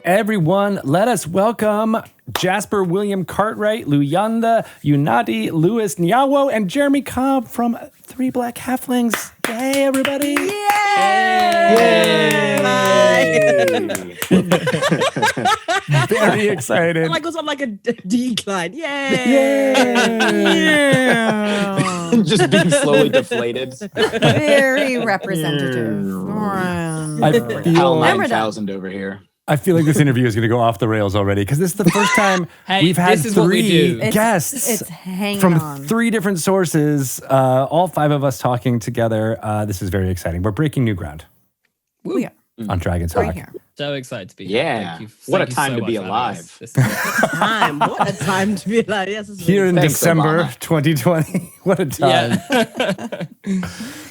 Everyone, let us welcome Jasper William Cartwright, Luyanda Unati Lewis-Nyawo, and Jeremy Cobb from Three Black Halflings. Yay, everybody! Yay! Very excited. Like goes on like a decline. Yay! Yeah. Just being slowly deflated. Very representative. I Hal feel, 9000 over here. I feel like this interview is going to go off the rails already because this is the first time we've had this is what we three do. guests It's hanging from on. three different sources, all five of us talking together. This is very exciting. We're breaking new ground We are on Dragon's right Hawk. here. So excited to be here. Yeah. Thank you. What a Thank you time so to much be for having alive. us. This is Time. What a time to be alive. Yes, this is Here in Thanks, December Obama. 2020. What a time. yeah.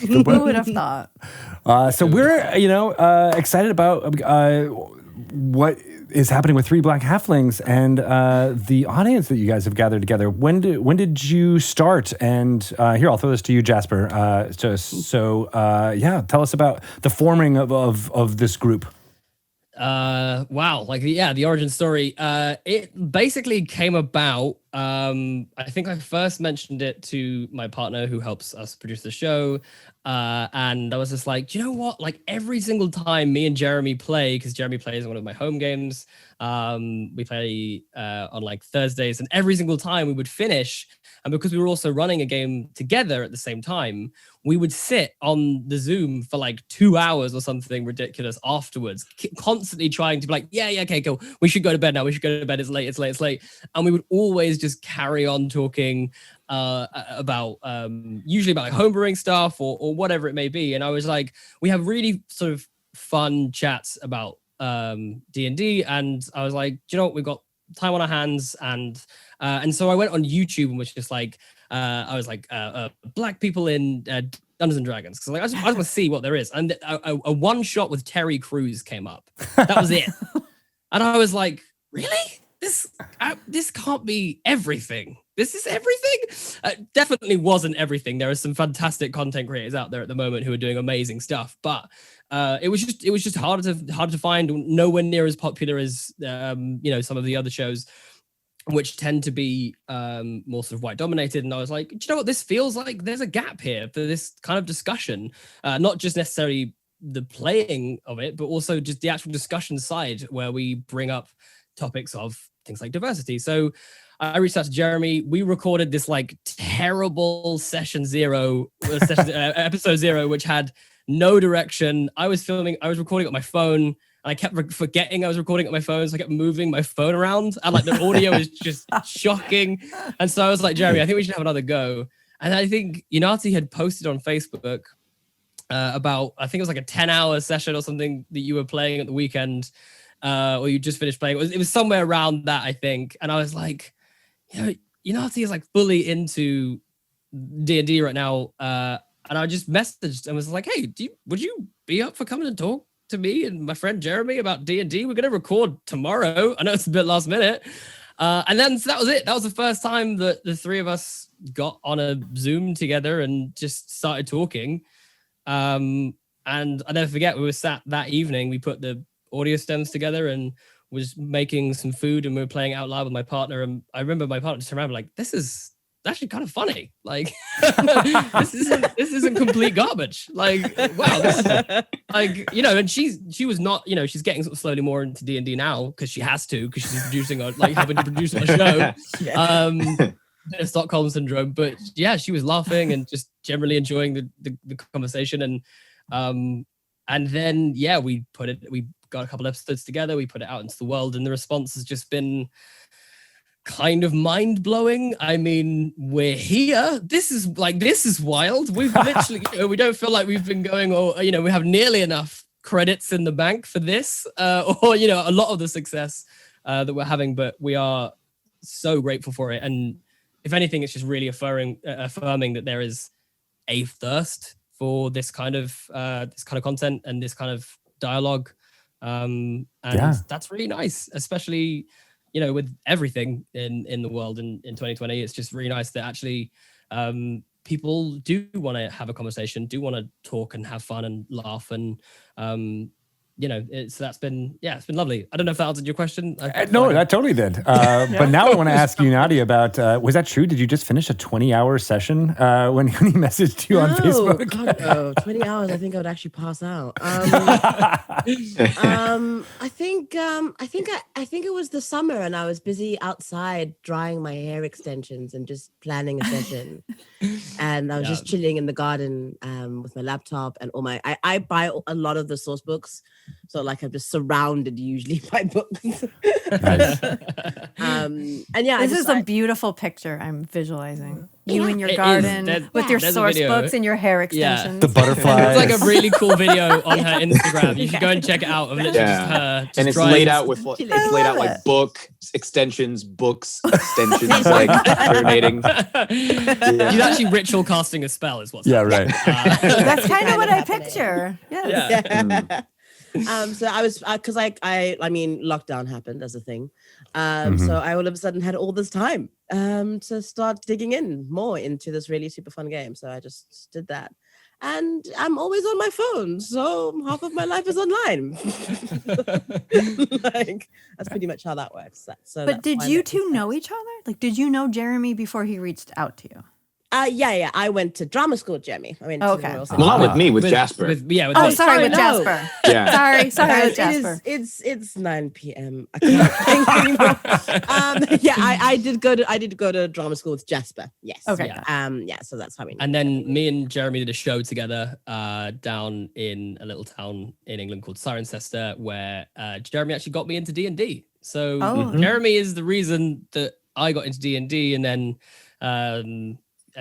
Who would have thought? So we're, excited about what is happening with Three Black Halflings and the audience that you guys have gathered together. When did you start? And here, I'll throw this to you, Jasper. Tell us about the forming of this group. Wow. The origin story. It basically came about. I think I first mentioned it to my partner who helps us produce the show. And I was just like, do you know what? Like every single time me and Jeremy play, because Jeremy plays one of my home games, we play on like Thursdays, and every single time we would finish, and because we were also running a game together at the same time, we would sit on the Zoom for like 2 hours or something ridiculous afterwards, constantly trying to be like, yeah, okay, cool. We should go to bed now. We should go to bed. It's late. And we would always just carry on talking about usually about like homebrewing stuff or whatever it may be. And I was like, we have really sort of fun chats about D&D, and I was like, do you know what, we've got time on our hands, and so I went on YouTube and was just like, I was like, black people in Dungeons and Dragons, because like I just want to see what there is, and a one shot with Terry Crews came up. That was it, and I was like, really? This can't be everything. This is everything. Definitely wasn't everything. There are some fantastic content creators out there at the moment who are doing amazing stuff, but it was just harder to find. Nowhere near as popular as some of the other shows, which tend to be more sort of white dominated. And I was like, do you know what? This feels like there's a gap here for this kind of discussion, not just necessarily the playing of it, but also just the actual discussion side where we bring up topics of things like diversity. So I reached out to Jeremy. We recorded this like terrible episode 0, which had no direction. I was recording on my phone, and I kept forgetting I was recording on my phone, so I kept moving my phone around, and like the audio was just shocking. And so I was like, Jeremy, I think we should have another go. And I think Unati had posted on Facebook about, I think it was like a 10-hour session or something that you were playing at the weekend, or you just finished playing. It was somewhere around that, I think. And I was like, Unati is like fully into D&D right now. And I just messaged and was like, hey, would you be up for coming and talk to me and my friend Jeremy about D&D? We're going to record tomorrow. I know it's a bit last minute. And then so that was it. That was the first time that the three of us got on a Zoom together and just started talking. And I never forget, we were sat that evening, we put the audio stems together and was making some food, and we were playing out loud with my partner. And I remember my partner just turned around like, this is actually kind of funny. Like, this isn't complete garbage. Like, wow, this is like, and she was not, she's getting sort of slowly more into D&D now because she has to, because she's producing having to produce a show. Stockholm syndrome, but yeah, she was laughing and just generally enjoying the conversation. And then we got a couple episodes together, we put it out into the world, and the response has just been kind of mind-blowing. I mean, we're here. This is wild. We've literally, we don't feel like we've been going, we have nearly enough credits in the bank for this, or a lot of the success that we're having, but we are so grateful for it. And if anything, it's just really affirming that there is a thirst for this kind of content and this kind of dialogue. And that's really nice, especially with everything in the world in 2020. It's just really nice that actually people do want to have a conversation, do want to talk and have fun and laugh, and that's been it's been lovely. I don't know if that answered your question. No, that totally did. But now I want to ask you, Unati, about was that true? Did you just finish a 20-hour session when he messaged you on Facebook? God, no, 20 hours. I think I would actually pass out. I think it was the summer, and I was busy outside drying my hair extensions and just planning a session. And I was just chilling in the garden with my laptop and all my. I buy a lot of the source books. So like I'm just surrounded usually by books. Nice. And yeah, This is a beautiful picture I'm visualizing. You in your garden with your source books and your hair extensions. The butterflies. It's like a really cool video on her Instagram. You should go and check it out. Of literally just her. Just and it's drawing. laid out with it's laid out like book extensions, books extensions, like urinating. She's actually ritual casting a spell, is what's right. That's kind of what I picture. Yes. Yeah. So I was because I mean lockdown happened as a thing, so I all of a sudden had all this time to start digging in more into this really super fun game. So I just did that, and I'm always on my phone, so half of my life is online. Like that's pretty much how that works. But did you two know each other? Like, did you know Jeremy before he reached out to you? Yeah. I went to drama school, Jeremy. I mean, okay. Well, not with me, with Jasper. With sorry, me. with no. Jasper. Yeah. Sorry, with Jasper. It's 9 p.m. I can't think anymore. I did go to drama school with Jasper. Yes. Okay. So that's how we. And then me and Jeremy did a show together down in a little town in England called Cirencester, where Jeremy actually got me into D&D. So Jeremy is the reason that I got into D&D, and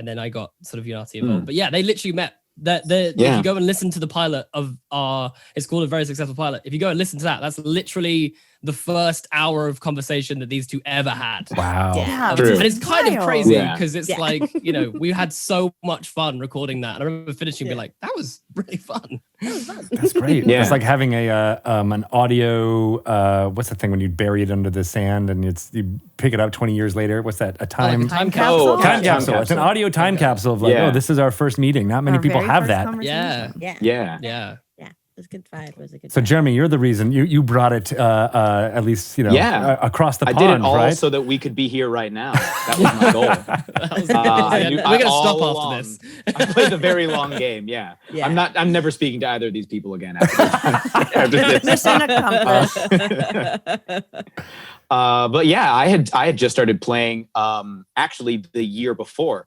then I got sort of Unati involved. But yeah, they literally met. If you go and listen to the pilot of it's called A Very Successful Pilot. If you go and listen to that, that's literally the first hour of conversation that these two ever had. Wow. Yeah. And it's kind of crazy Yeah. because it's like, we had so much fun recording that. And I remember finishing and being like, that was really fun. That's great. Yeah. It's like having an audio. What's the thing when you bury it under the sand and you pick it up 20 years later? What's that? A time capsule. Oh, time capsule. It's an audio time capsule of like, this is our first meeting. Not many people have that. Yeah. It was a good vibe. So Jeremy, you're the reason you brought it at least across the pond. I did it all right? so that we could be here right now. That was my goal. We're gonna stop after this. I played the very long game. Yeah. I'm never speaking to either of these people again after this. Mission accomplished. But yeah, I had just started playing actually the year before.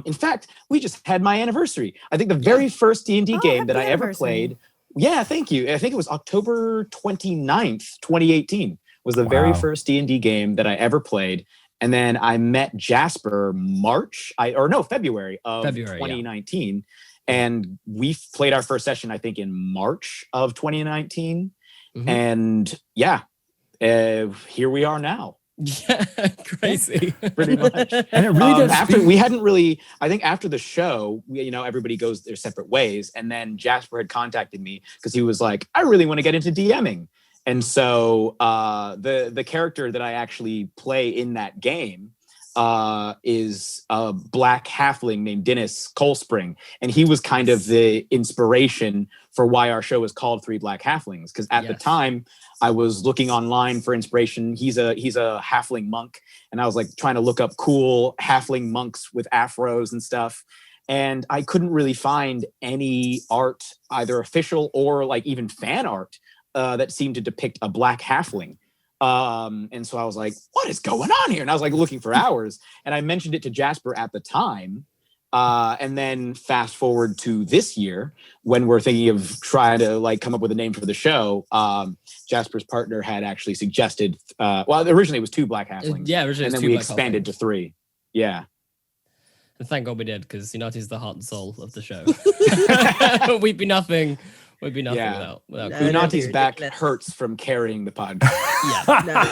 In fact, we just had my anniversary. I think the very first D&D game that I ever played. Yeah, thank you. I think it was October 29th, 2018 was the very first D&D game that I ever played. And then I met Jasper February of 2019. Yeah. And we played our first session, I think, in March of 2019. Mm-hmm. And here we are now. Yeah, crazy. Pretty much. And it really does. I think after the show, everybody goes their separate ways. And then Jasper had contacted me because he was like, I really want to get into DMing. And so the character that I actually play in that game is a Black Halfling named Dennis Colespring. And he was kind of the inspiration for why our show is called Three Black Halflings. Because at the time, I was looking online for inspiration. He's a halfling monk. And I was like trying to look up cool halfling monks with afros and stuff. And I couldn't really find any art, either official or like even fan art, that seemed to depict a black halfling. And so I was like, what is going on here? And I was like looking for hours. And I mentioned it to Jasper at the time. And then fast forward to this year when we're thinking of trying to like come up with a name for the show. Jasper's partner had actually suggested, originally it was two black halflings. Yeah, originally and then we expanded to three. Yeah. And thank God we did, because Unati's the heart and soul of the show. We'd be nothing without Unati's back hurts from carrying the podcast.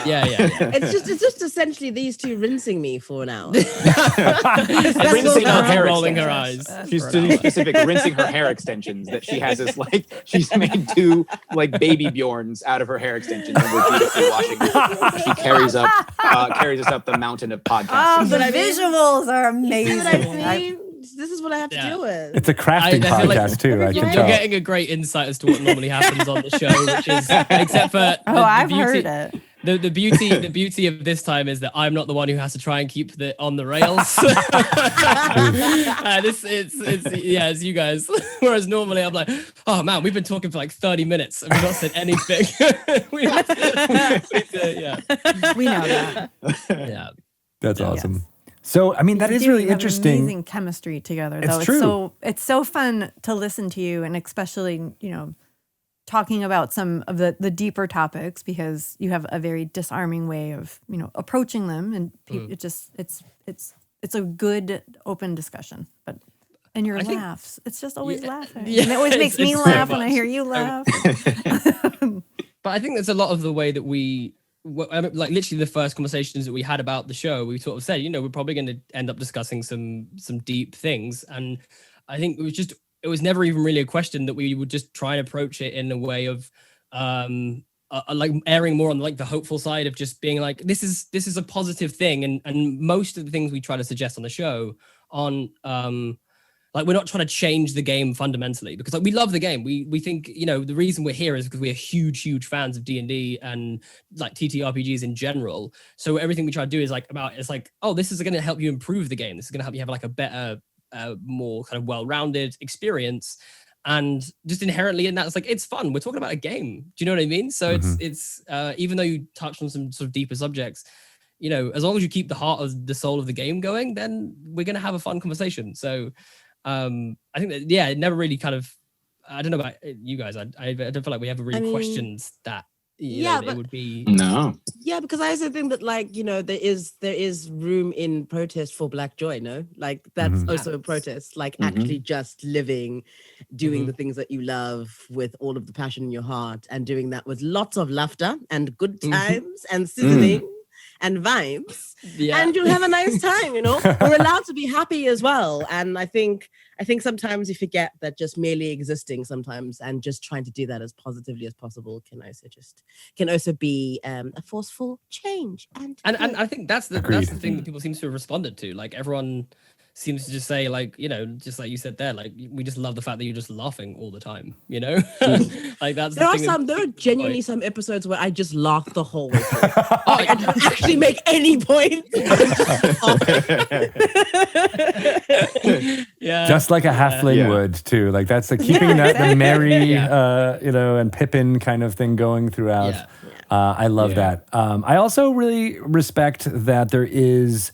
Yeah. It's just essentially these two rinsing me for an hour. Rinsing her hair, rolling her eyes. She's to be specific, rinsing her hair extensions that she has this she's made two like baby Bjorns out of her hair extensions, and we're beautifully washing them. She carries us up the mountain of podcasts. The visuals are amazing. This is what I have to deal with. It's a crafting podcast too. I can You're tell. getting a great insight as to what normally happens on the show, which is except for I've heard it. The beauty of this time is that I'm not the one who has to try and keep the on the rails. It's you guys. Whereas normally I'm like, oh man, we've been talking for like 30 minutes and we've not said anything. We know that. Yeah, that's awesome. Yes. So, I mean, that is really interesting. Amazing chemistry together, though. It's true. It's so fun to listen to you, and especially, talking about some of the deeper topics, because you have a very disarming way of, approaching them, and it's a good open discussion. And your laughs, it's just always laughing. Yeah, and it always makes me laugh when I hear you laugh. But I think that's a lot of the way that like literally the first conversations that we had about the show, we sort of said, we're probably going to end up discussing some deep things. And I think it was never even really a question that we would just try and approach it in a way of like erring more on like the hopeful side of just being like, this is a positive thing. And most of the things we try to suggest on the show like we're not trying to change the game fundamentally, because like we love the game. We think, the reason we're here is because we're huge fans of D&D and like TTRPGs in general. So everything we try to do is like, oh, this is going to help you improve the game. This is going to help you have like a better, more kind of well-rounded experience. And just inherently in that, it's like, it's fun. We're talking about a game. Do you know what I mean? So it's even though you touched on some sort of deeper subjects, as long as you keep the heart of the soul of the game going, then we're going to have a fun conversation. So I think that, it never really kind of, I don't know about you guys. I don't feel like we ever really questioned that. It would be no. Yeah, because I also think that like, there is room in protest for Black joy, no? Like that's also a protest, like actually just living, doing the things that you love with all of the passion in your heart, and doing that with lots of laughter and good times and sizzling and vibes, and you'll have a nice time. We're allowed to be happy as well. And I think sometimes you forget that just merely existing sometimes and just trying to do that as positively as possible can also be a force for change. And I think that's the thing that people seem to have responded to. Like everyone seems to just say, like, just like you said there, like we just love the fact that you're just laughing all the time, like that's there are genuinely some episodes where I just laugh the whole way through. I don't actually make any point. Just like a halfling would too. Like that's keeping the merry and Pippin kind of thing going throughout. I love that. I also really respect that there is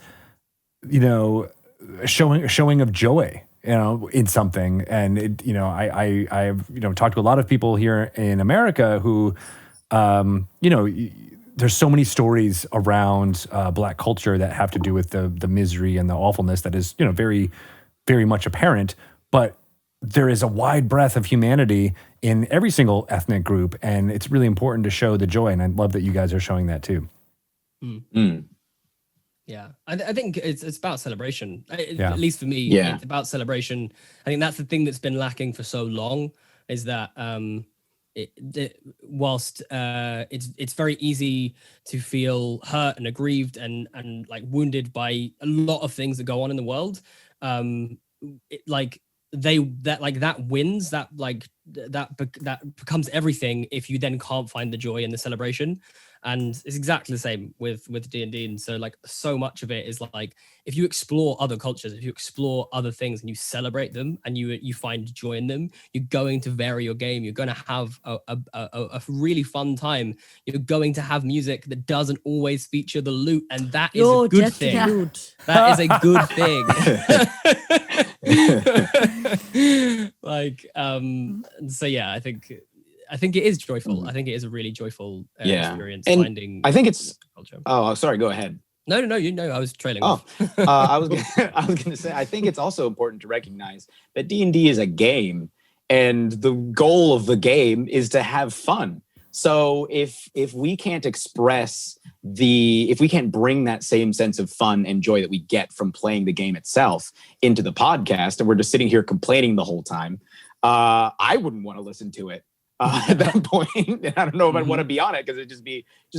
showing of joy, in something. And it, I've talked to a lot of people here in America who, there's so many stories around Black culture that have to do with the misery and the awfulness that is, very, very much apparent. But there is a wide breadth of humanity in every single ethnic group, and it's really important to show the joy. And I love that you guys are showing that too. Yeah, I think it's about celebration. At least for me, it's about celebration. I think that's the thing that's been lacking for so long, is that whilst it's very easy to feel hurt and aggrieved and like wounded by a lot of things that go on in the world, that wins, that becomes everything if you then can't find the joy in the celebration. And it's exactly the same with D&D. And so like so much of it is like, if you explore other cultures, if you explore other things and you celebrate them and you find joy in them, you're going to vary your game. You're going to have a really fun time. You're going to have music that doesn't always feature the loot. And that is a good thing. That is a good thing. So yeah, I think it is joyful. I think it is a really joyful experience. And finding I think it's culture. Oh, sorry. Go ahead. No. I was trailing off. I was gonna say. I think it's also important to recognize that D&D is a game, and the goal of the game is to have fun. So if we can't if we can't bring that same sense of fun and joy that we get from playing the game itself into the podcast, and we're just sitting here complaining the whole time, I wouldn't want to listen to it. At that point, and I don't know if I'd want to be on it, because it'd just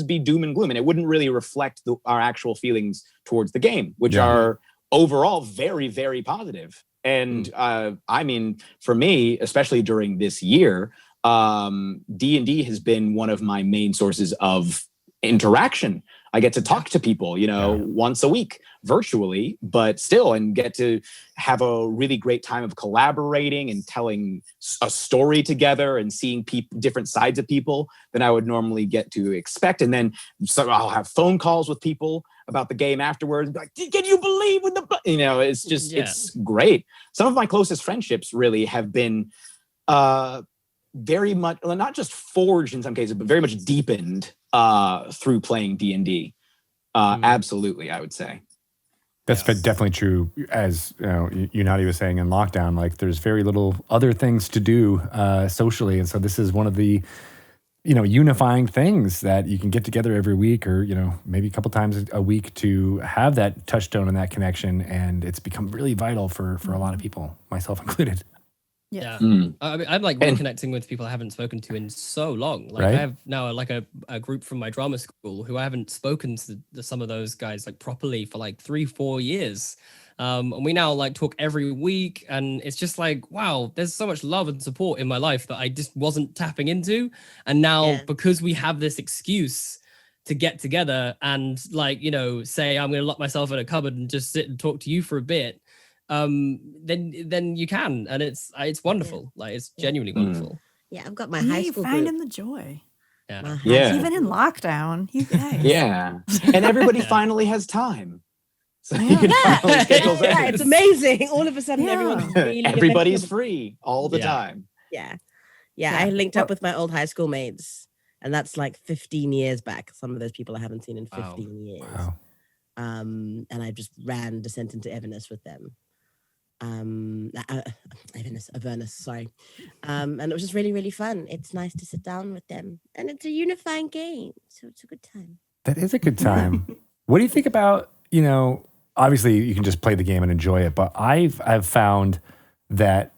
be doom and gloom, and it wouldn't really reflect our actual feelings towards the game, which are overall very, very positive. And I mean, for me, especially during this year, D&D has been one of my main sources of interaction. I get to talk to people, once a week virtually, but still, and get to have a really great time of collaborating and telling a story together and seeing different sides of people than I would normally get to expect. And then so I'll have phone calls with people about the game afterwards. Like, can you believe when it's just, it's great. Some of my closest friendships really have been very much, not just forged in some cases, but very much deepened through playing D&D. Absolutely, I would say. That's definitely true. As Unati was saying in lockdown, like there's very little other things to do socially, and so this is one of the unifying things that you can get together every week, or maybe a couple times a week to have that touchstone and that connection, and it's become really vital for a lot of people, myself included. Yeah. I mean, I'm like reconnecting with people I haven't spoken to in so long. Like, right? I have now like a group from my drama school who I haven't spoken to some of those guys like properly for like 3-4 years. And we now like talk every week, and it's just like, wow, there's so much love and support in my life that I just wasn't tapping into. And now because we have this excuse to get together and like, say I'm going to lock myself in a cupboard and just sit and talk to you for a bit, then you can, and it's wonderful. Like, it's genuinely wonderful. Yeah, I've got my high school group. Finding the joy. Yeah. Even in lockdown, you guys. Yeah, and everybody finally has time. So it's amazing. All of a sudden, everybody's free all the time. Yeah. I linked up with my old high school mates, and that's like 15 years back. Some of those people I haven't seen in 15 years. Wow. And I just ran Descent into Avernus with them. Avernus, sorry. And it was just really, really fun. It's nice to sit down with them, and it's a unifying game, so it's a good time. That is a good time. What do you think about, obviously you can just play the game and enjoy it, but I've found that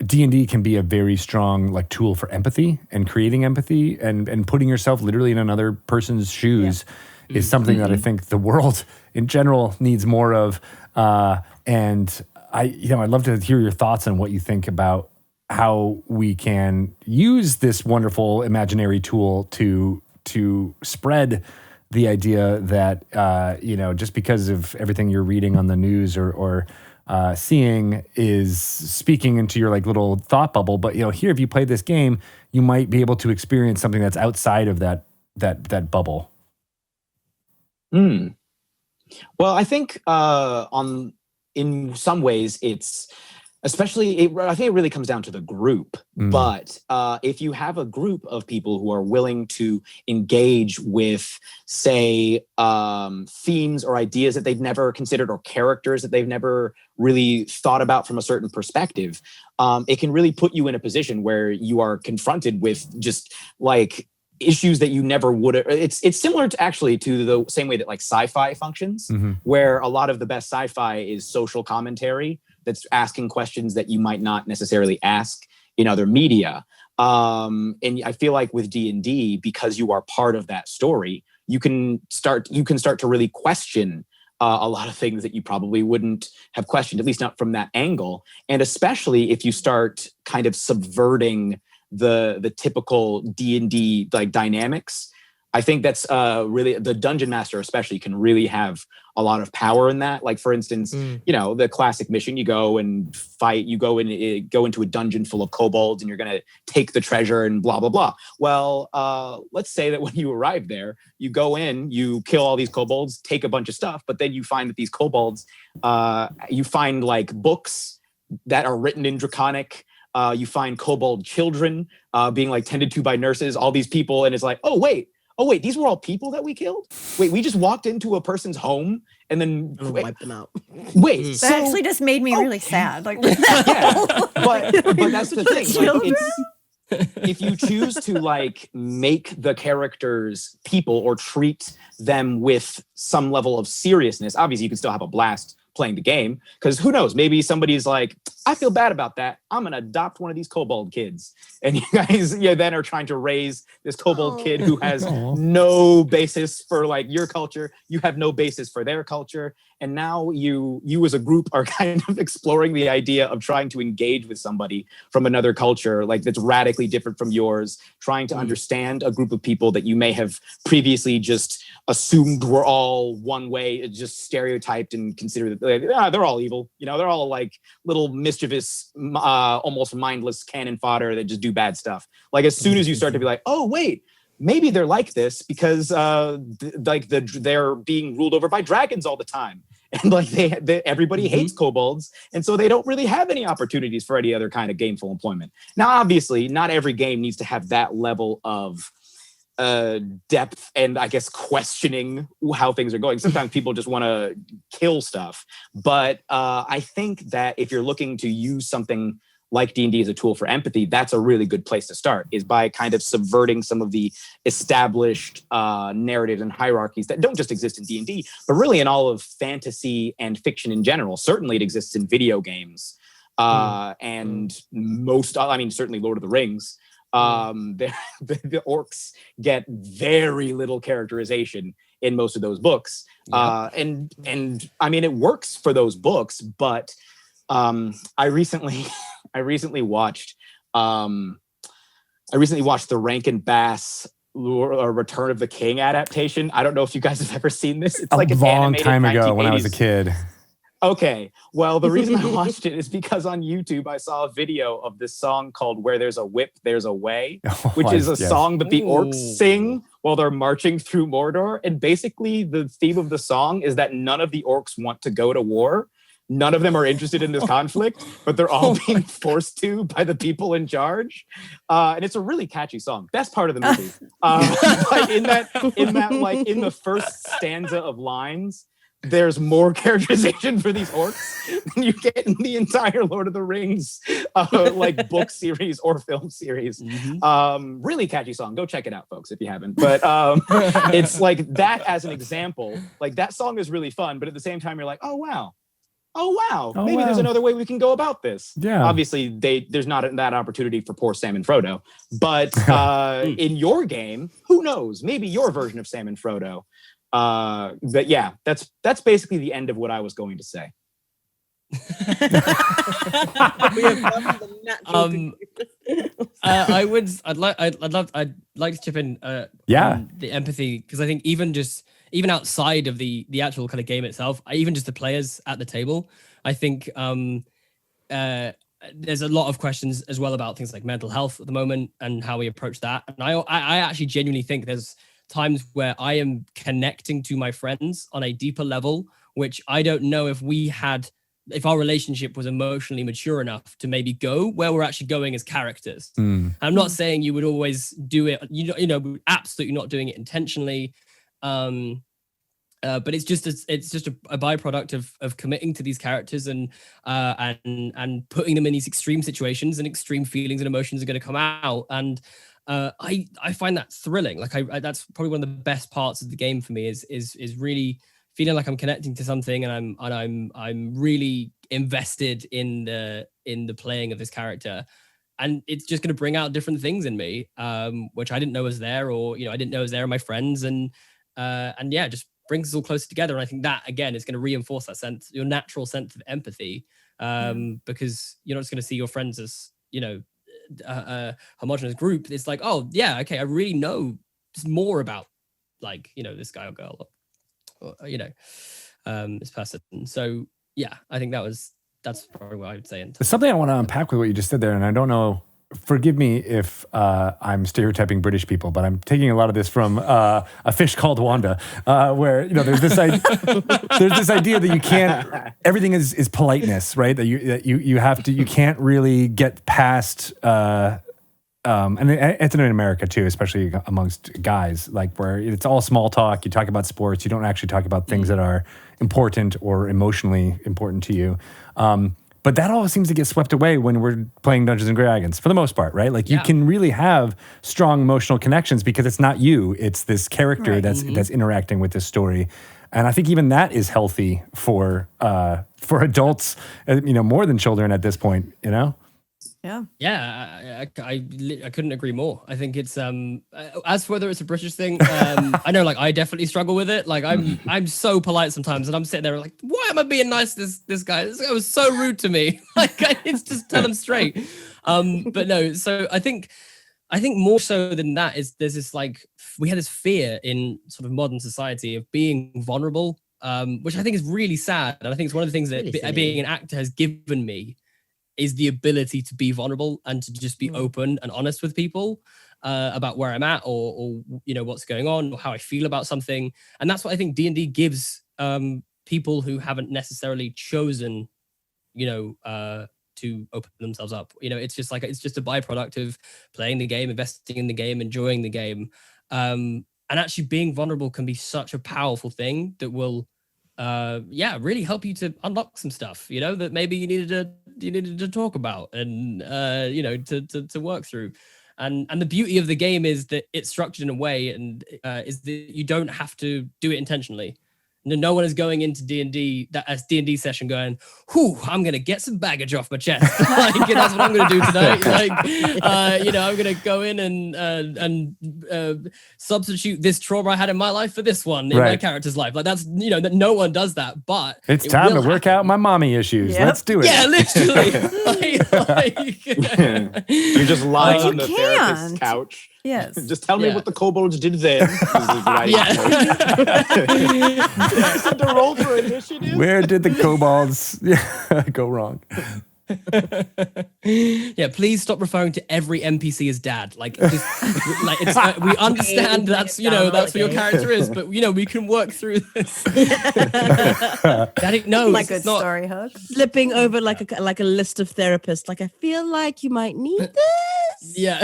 D&D can be a very strong like tool for empathy and creating empathy and putting yourself literally in another person's shoes is something that I think the world in general needs more of. And I'd love to hear your thoughts on what you think about how we can use this wonderful imaginary tool to spread the idea that, just because of everything you're reading on the news or seeing is speaking into your like little thought bubble. But, here, if you play this game, you might be able to experience something that's outside of that bubble. Well, I think in some ways it's I think it really comes down to the group. But if you have a group of people who are willing to engage with, say, themes or ideas that they've never considered or characters that they've never really thought about from a certain perspective, it can really put you in a position where you are confronted with just like issues that you never would have. It's similar to actually to the same way that like sci-fi functions, where a lot of the best sci-fi is social commentary that's asking questions that you might not necessarily ask in other media. And I feel like with D&D, because you are part of that story, you can start to really question a lot of things that you probably wouldn't have questioned, at least not from that angle. And especially if you start kind of subverting the typical D&D like dynamics, I think that's really, the dungeon master especially can really have a lot of power in that. Like, for instance, the classic mission, you go and fight, you go into a dungeon full of kobolds and you're going to take the treasure and blah, blah, blah. Well, let's say that when you arrive there, you go in, you kill all these kobolds, take a bunch of stuff, but then you find that these kobolds, you find like books that are written in Draconic. You find kobold children being like tended to by nurses, all these people. And it's like, oh, wait, these were all people that we killed? Wait, we just walked into a person's home and then wiped them out. Wait, that actually just made me really sad. Like, but that's the thing. Like, if you choose to like make the characters people or treat them with some level of seriousness, obviously you can still have a blast playing the game, because who knows, maybe somebody's like, I feel bad about that. I'm going to adopt one of these kobold kids. And you guys then are trying to raise this kobold kid who has no basis for like your culture. You have no basis for their culture. And now you as a group are kind of exploring the idea of trying to engage with somebody from another culture, like that's radically different from yours, trying to understand a group of people that you may have previously just assumed were all one way, just stereotyped and considered that they're all evil. They're all like little mischievous, almost mindless cannon fodder that just do bad stuff. Like as soon as you start to be like, oh wait, maybe they're like this because they're being ruled over by dragons all the time, and like everybody hates kobolds, and so they don't really have any opportunities for any other kind of gameful employment. Now, obviously, not every game needs to have that level of depth and I guess questioning how things are going. Sometimes people just want to kill stuff, but I think that if you're looking to use something like D&D as a tool for empathy, that's a really good place to start, is by kind of subverting some of the established narratives and hierarchies that don't just exist in D&D, but really in all of fantasy and fiction in general. Certainly it exists in video games and certainly Lord of the Rings. The orcs get very little characterization in most of those books. And I mean, it works for those books, but I recently watched the Rankin Bass Return of the King adaptation. I don't know if you guys have ever seen this. It's like a long time ago when I was a kid. Okay, well, the reason I watched it is because on YouTube I saw a video of this song called "Where There's a Whip, There's a Way," which is a song that the orcs sing while they're marching through Mordor. And basically the theme of the song is that none of the orcs want to go to war. None of them are interested in this conflict, but they're all being forced to by the people in charge. And it's a really catchy song. Best part of the movie. Like in the first stanza of lines, there's more characterization for these orcs than you get in the entire Lord of the Rings book series or film series. Really catchy song. Go check it out, folks, if you haven't. But it's like that as an example. Like that song is really fun, but at the same time, you're like, oh wow. Maybe there's another way we can go about this. Yeah. Obviously, there's not that opportunity for poor Sam and Frodo. But in your game, who knows? Maybe your version of Sam and Frodo. But yeah, that's basically the end of what I was going to say. I'd like to chip in on the empathy, because I think even outside of the actual kind of game itself, even just the players at the table, I think there's a lot of questions as well about things like mental health at the moment and how we approach that. And I actually genuinely think there's times where I am connecting to my friends on a deeper level, which I don't know if our relationship was emotionally mature enough to maybe go where we're actually going as characters. I'm not saying you would always do it, absolutely not doing it intentionally. But it's just a byproduct of committing to these characters and putting them in these extreme situations, and extreme feelings and emotions are going to come out. And I find that thrilling. Like that's probably one of the best parts of the game for me is really feeling like I'm connecting to something, and I'm really invested in the playing of this character. And it's just going to bring out different things in me, which I didn't know was there, or I didn't know was there in my friends, and just brings us all closer together. And I think that again is going to reinforce that sense, your natural sense of empathy, because you're not just going to see your friends as a homogenous group. It's like, oh yeah, okay, I really know just more about this guy or girl, or this person. So yeah, I think that's probably what I would say. There's something I want to unpack with what you just said there, and I don't know, forgive me if I'm stereotyping British people, but I'm taking a lot of this from A Fish Called Wanda, where there's this idea that you can't, everything is politeness, right? That you can't really get past. And it's in America too, especially amongst guys, like where it's all small talk. You talk about sports. You don't actually talk about things that are important or emotionally important to you. But that all seems to get swept away when we're playing Dungeons and Dragons, for the most part, right? Like you can really have strong emotional connections because it's not you; it's this character that's interacting with this story. And I think even that is healthy for adults, more than children at this point, Yeah, I couldn't agree more. I think it's as for whether it's a British thing, I know like I definitely struggle with it. Like I'm so polite sometimes, and I'm sitting there like, why am I being nice to this guy? This guy was so rude to me. Like I need to just tell him straight. But no, so I think more so than that is there's this like we had this fear in sort of modern society of being vulnerable, which I think is really sad, and I think it's one of the things that Really being an actor has given me. Is the ability to be vulnerable and to just be open and honest with people about where I'm at or what's going on or how I feel about something. And that's what I think D&D gives people who haven't necessarily chosen, to open themselves up. It's just a byproduct of playing the game, investing in the game, enjoying the game. And actually being vulnerable can be such a powerful thing that will really help you to unlock some stuff, that maybe you needed to talk about and to work through. And the beauty of the game is that it's structured in a way and is that you don't have to do it intentionally. No one is going into D&D session going, "Whew, I'm gonna get some baggage off my chest." Like that's what I'm gonna do tonight. Like, I'm gonna go in and substitute this trauma I had in my life for this one in my character's life. Like that's that no one does that. But it's time to work out my mommy issues. Yep. Let's do it. Yeah, literally. You're just lying on the therapist's couch. Yes. Just tell me what the kobolds did then. Had to roll for initiative. Where did the kobolds go wrong? Yeah, please stop referring to every NPC as dad. Like, just, like it's we understand that's that's what your character is, but we can work through this. Daddy, no, like a story hook. Flipping over like a list of therapists. Like I feel like you might need this. Yeah.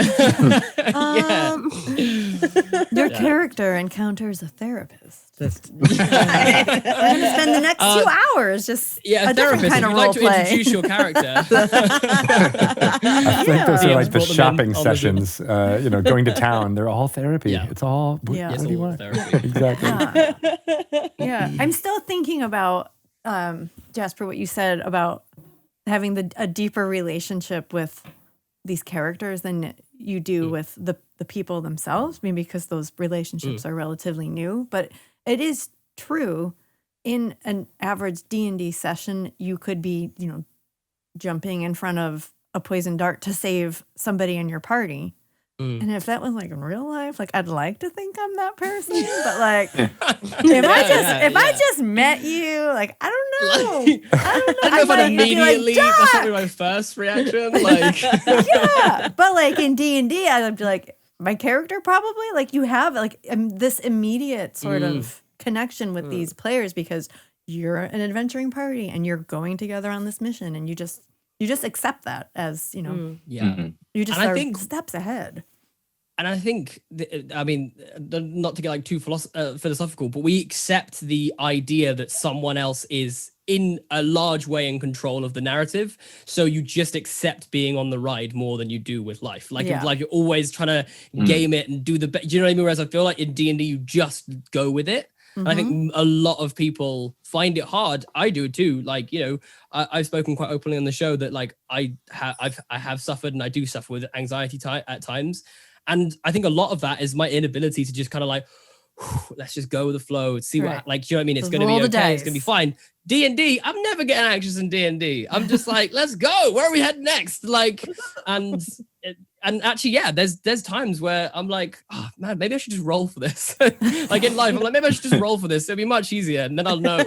Your character encounters a therapist. I'm going to spend the next 2 hours just a therapist. Kind of if you'd like to introduce your character. I think those are like the shopping sessions. Going to town. They're all therapy. Yeah. It's all. It's all therapy. Exactly. Yeah. I'm still thinking about Jasper, what you said about having a deeper relationship with these characters than you do with the people themselves. Maybe because those relationships are relatively new, but it is true. In an average D&D session, you could be, jumping in front of a poison dart to save somebody in your party. And if that was like in real life, like I'd like to think I'm that person, but like if I just met you, like I don't know. I don't know if I'd immediately that's not my first reaction. Like but like in D&D, I'd be like my character probably like you have like this immediate sort of connection with these players because you're an adventuring party and you're going together on this mission and you just accept that as you just are steps ahead. And I think not to get like too philosophical, but we accept the idea that someone else is in a large way in control of the narrative, so you just accept being on the ride more than you do with life. Like like you're always trying to game it and do the do you know what I mean? Whereas I feel like in D&D you just go with it. And I think a lot of people find it hard. I do too. Like, I've spoken quite openly on the show that like I have suffered and I do suffer with anxiety at times. And I think a lot of that is my inability to just kind of like, let's just go with the flow, see what, like, do you know what I mean? It's going to be okay. It's going to be fine. D&D, I'm never getting anxious in D&D. I'm just like, let's go. Where are we heading next? Like, and actually, there's times where I'm like, oh man, maybe I should just roll for this. Like in life, I'm like, maybe I should just roll for this. It'll be much easier. And then I'll know.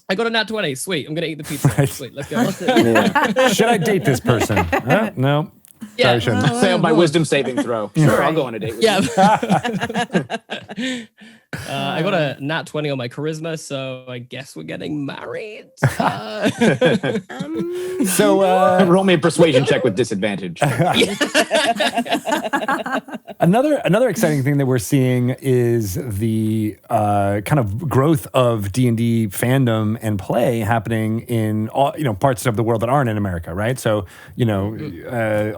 I got a nat 20. Sweet. I'm going to eat the pizza. Right. Sweet. Let's go. Should I date this person? No. Yeah. Failed my wisdom saving throw. Sure, I'll go on a date with you. I got a nat 20 on my charisma, so I guess we're getting married. So roll me a persuasion check with disadvantage. Another exciting thing that we're seeing is the kind of growth of D&D fandom and play happening in all parts of the world that aren't in America, right? So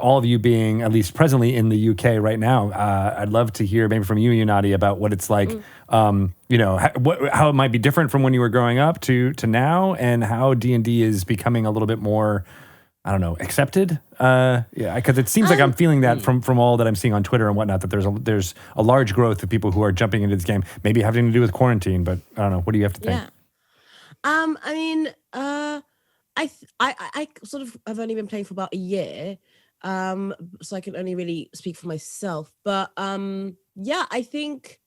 all of you being at least presently in the UK right now, I'd love to hear maybe from you, Unati, about what it's like how it might be different from when you were growing up to now, and how D&D is becoming a little bit more, I don't know, accepted. Because it seems like I'm feeling that from all that I'm seeing on Twitter and whatnot, that there's a large growth of people who are jumping into this game, maybe having to do with quarantine. But I don't know. What do you have to think? Yeah. I mean, I sort of have only been playing for about a year, so I can only really speak for myself. But yeah, I think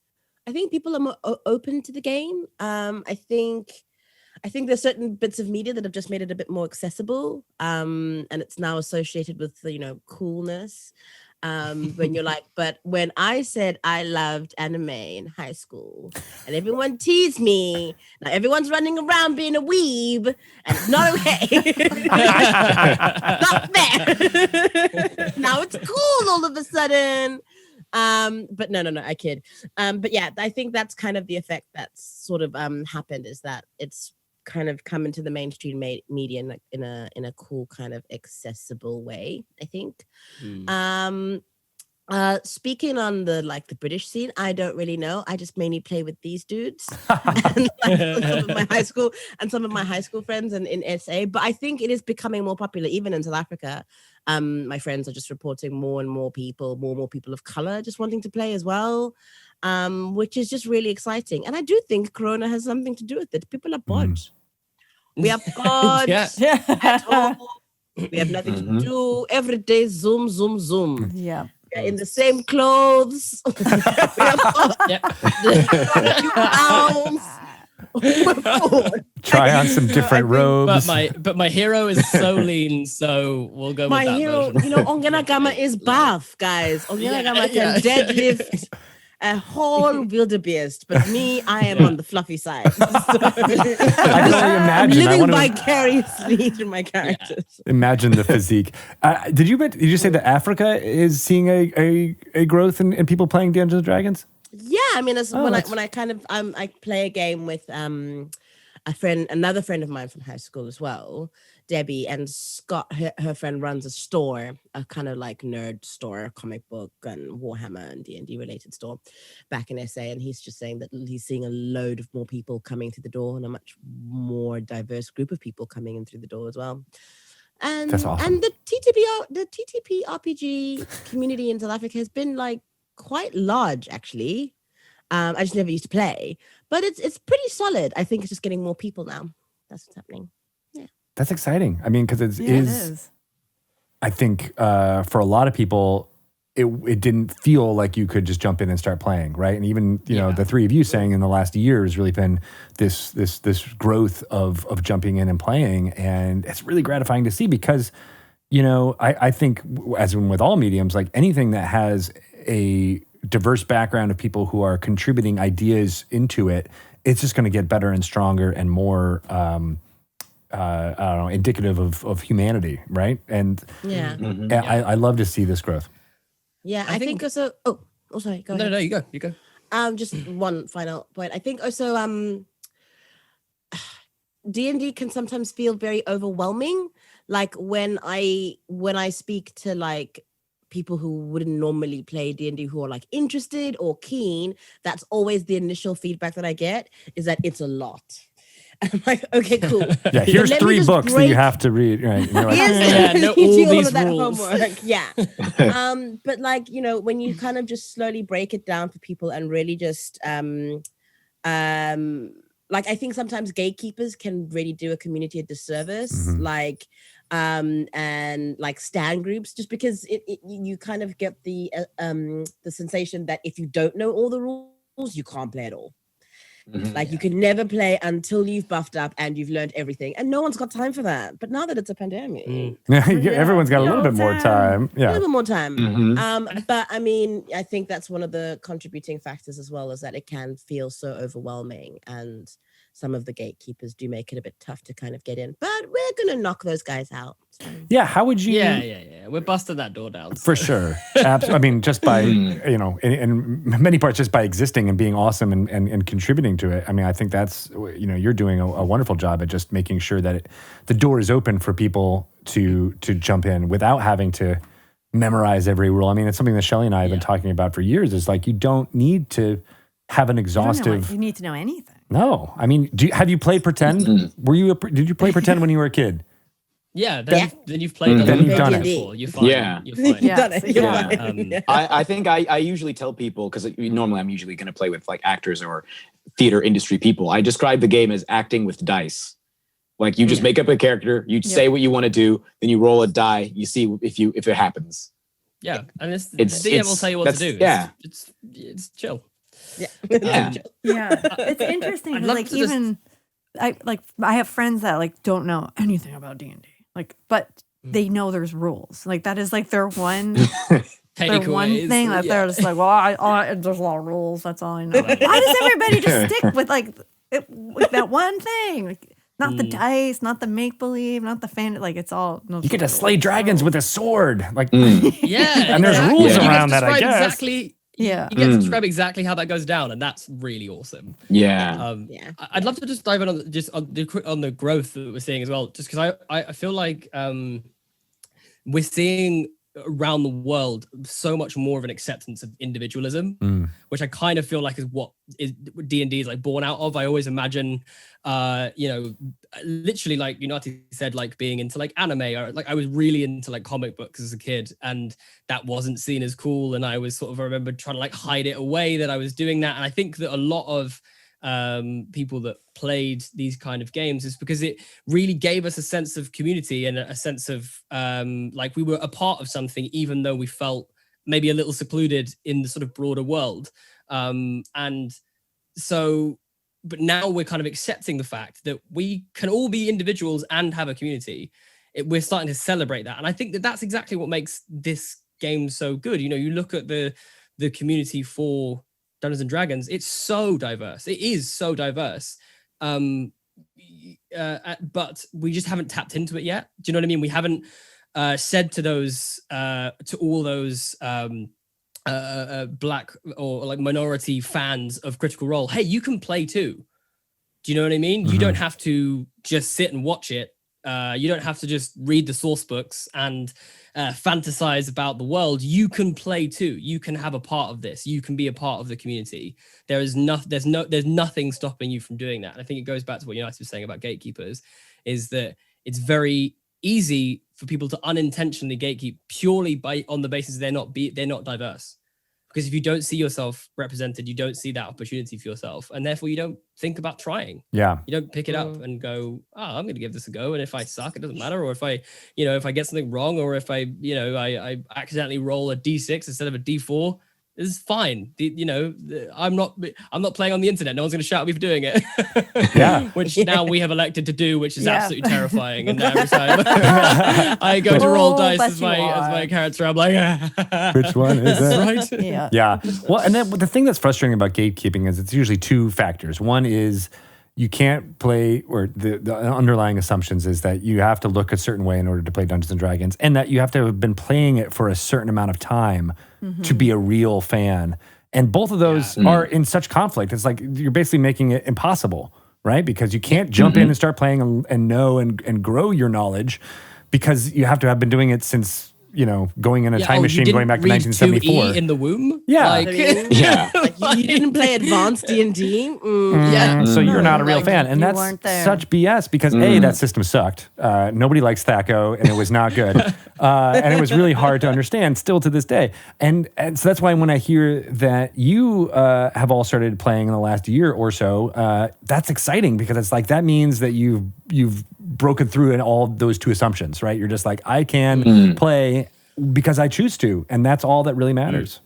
people are more open to the game. I think there's certain bits of media that have just made it a bit more accessible, and it's now associated with coolness. When you're like, but when I said I loved anime in high school and everyone teased me, now everyone's running around being a weeb, and it's not okay. Not fair. Now it's cool all of a sudden. But no, I kid. But yeah, I think that's kind of the effect that's sort of happened, is that it's kind of come into the mainstream media in a cool kind of accessible way, I think. Speaking on the British scene, I don't really know. I just mainly play with these dudes and some of my high school friends in SA. But I think it is becoming more popular, even in South Africa. My friends are just reporting more and more people of color just wanting to play as well, which is just really exciting. And I do think Corona has something to do with it. People are bored. We are bored at home. We have nothing to do. Every day, Zoom. Yeah. We're in the same clothes. Try on some different robes. But my hero is so lean, so we'll go with that. My hero, Ongena Gama is buff, guys. Ongena Gama can deadlift a whole wildebeest, but me, I am on the fluffy side. So, I can only imagine. I'm living vicariously through my characters. Imagine the physique. Did you say that Africa is seeing a growth in people playing Dungeons and Dragons? Yeah, I mean, when I kind of I play a game with another friend of mine from high school as well, Debbie, and Scott, her friend, runs a store, a kind of like nerd store, comic book and Warhammer and D&D related store back in SA. And he's just saying that he's seeing a load of more people coming through the door, and a much more diverse group of people coming in through the door as well. And that's awesome. And the TTP RPG community in South Africa has been quite large, actually. I just never used to play, but it's pretty solid. I think it's just getting more people now. That's what's happening. Yeah, that's exciting. I mean, because it is. I think for a lot of people, it didn't feel like you could just jump in and start playing, right? And even the three of you saying in the last year has really been this growth of jumping in and playing, and it's really gratifying to see because I think, as in with all mediums, like anything that has a diverse background of people who are contributing ideas into it, it's just going to get better and stronger and more, I don't know, indicative of humanity, right? And I love to see this growth. Yeah, I think also. Oh, sorry. Go ahead. No, you go. Just one final point. I think also, D&D can sometimes feel very overwhelming. Like when I speak to people who wouldn't normally play D&D who are interested or keen, that's always the initial feedback that I get, is that it's a lot. I'm like, okay, cool. Yeah, here's 3 books that you have to read. Right? All these rules. Yeah. But when you kind of just slowly break it down for people and really just I think sometimes gatekeepers can really do a community a disservice, and stan groups, just because you kind of get the sensation that if you don't know all the rules, you can't play at all. You can never play until you've buffed up and you've learned everything, and no one's got time for that. But now that it's a pandemic, everyone's got a little bit more time. Yeah, a little bit more time. But I mean, I think that's one of the contributing factors as well, is that it can feel so overwhelming, and some of the gatekeepers do make it a bit tough to kind of get in. But we're gonna knock those guys out. So. Yeah, how would you? Yeah. We're busting that door down. For sure. I mean, just by in many parts, just by existing and being awesome and contributing to it. I mean, I think that's you're doing a wonderful job at just making sure that the door is open for people to jump in without having to memorize every rule. I mean, it's something that Shelley and I have been talking about for years. Is you don't need to have an You don't know what- exhaustive. You need to know anything. No, I mean, have you played pretend? Did you play pretend when you were a kid? Yeah, Yeah. Then you've played Then you've done it. before. You're fine. Yeah. You're fine. You've done it. You're Yeah. fine. I think I usually tell people, because normally I'm usually going to play with like actors or theater industry people. I describe the game as acting with dice. Like you just make up a character, you say what you want to do, then you roll a die, you see if it happens. Yeah, and the DM will tell you what to do. It's chill. Yeah. Yeah. Yeah, it's interesting. I'd love Like to just- even I have friends that like don't know anything about D&D. Like, but they know there's rules. Like that is like their one Takeaways, thing that yeah. they're just like, well, there's a lot of rules. That's all I know. Why does everybody just stick with like that one thing? Like, not the dice, not the make believe, not the fan. Like it's all. No, You get to slay dragons with a sword. Like, Yeah, And there's exactly. rules You get to around that, I describe guess. Exactly, Yeah. you get to describe exactly how that goes down, and that's really awesome. Yeah. Yeah. I'd love to just dive in on the growth that we're seeing as well, just because I feel like we're seeing around the world so much more of an acceptance of individualism, which I kind of feel like is what D&D is like born out of. I always imagine, literally like Unati said, like being into like anime, or like I was really into like comic books as a kid, and that wasn't seen as cool. And I was sort of, I remember trying to like hide it away that I was doing that. And I think that a lot of people that played these kind of games is because it really gave us a sense of community and a sense of like we were a part of something, even though we felt maybe a little secluded in the sort of broader world. And so, but now we're kind of accepting the fact that we can all be individuals and have a community. We're starting to celebrate that. And I think that that's exactly what makes this game so good. You know, you look at the community for Dungeons and Dragons, it's so diverse. It is so diverse. But we just haven't tapped into it yet. Do you know what I mean? We haven't said to those, to all those black or like minority fans of Critical Role, hey, you can play too. Do you know what I mean? You don't have to just sit and watch it. You don't have to just read the source books and fantasize about the world. You can play too. You can have a part of this. You can be a part of the community. There's nothing stopping you from doing that. And I think it goes back to what United was saying about gatekeepers, is that it's very easy for people to unintentionally gatekeep purely on the basis they're not diverse. Because if you don't see yourself represented, you don't see that opportunity for yourself, and therefore you don't think about trying. yeah. You don't pick it up and go, oh, I'm going to give this a go. And if I suck, it doesn't matter. Or if if I get something wrong, or if I accidentally roll a D6 instead of a D4, this is fine. I'm not playing on the internet. No one's going to shout at me for doing it. Yeah. Which now we have elected to do, which is absolutely terrifying. And every time I go to roll dice but as you my character, I'm like, Which one is it? right? Yeah. Yeah. Well, and then the thing that's frustrating about gatekeeping is it's usually two factors. One is you can't play, or the underlying assumptions is that you have to look a certain way in order to play Dungeons and Dragons, and that you have to have been playing it for a certain amount of time to be a real fan. And both of those are in such conflict. It's like you're basically making it impossible, right? Because you can't jump in and start playing and know and grow your knowledge, because you have to have been doing it since, going in a time machine going back to 1974. 2E in the womb? Yeah. Yeah. Like you didn't play advanced D&D. Yeah. So you're not a real fan. And you that's weren't there. such BS because A, that system sucked. Nobody likes THAC0 and it was not good. And it was really hard to understand still to this day. And so that's why when I hear that you have all started playing in the last year or so, that's exciting, because it's like that means that you've broken through in all those two assumptions, right? You're just like, I can play because I choose to. And that's all that really matters.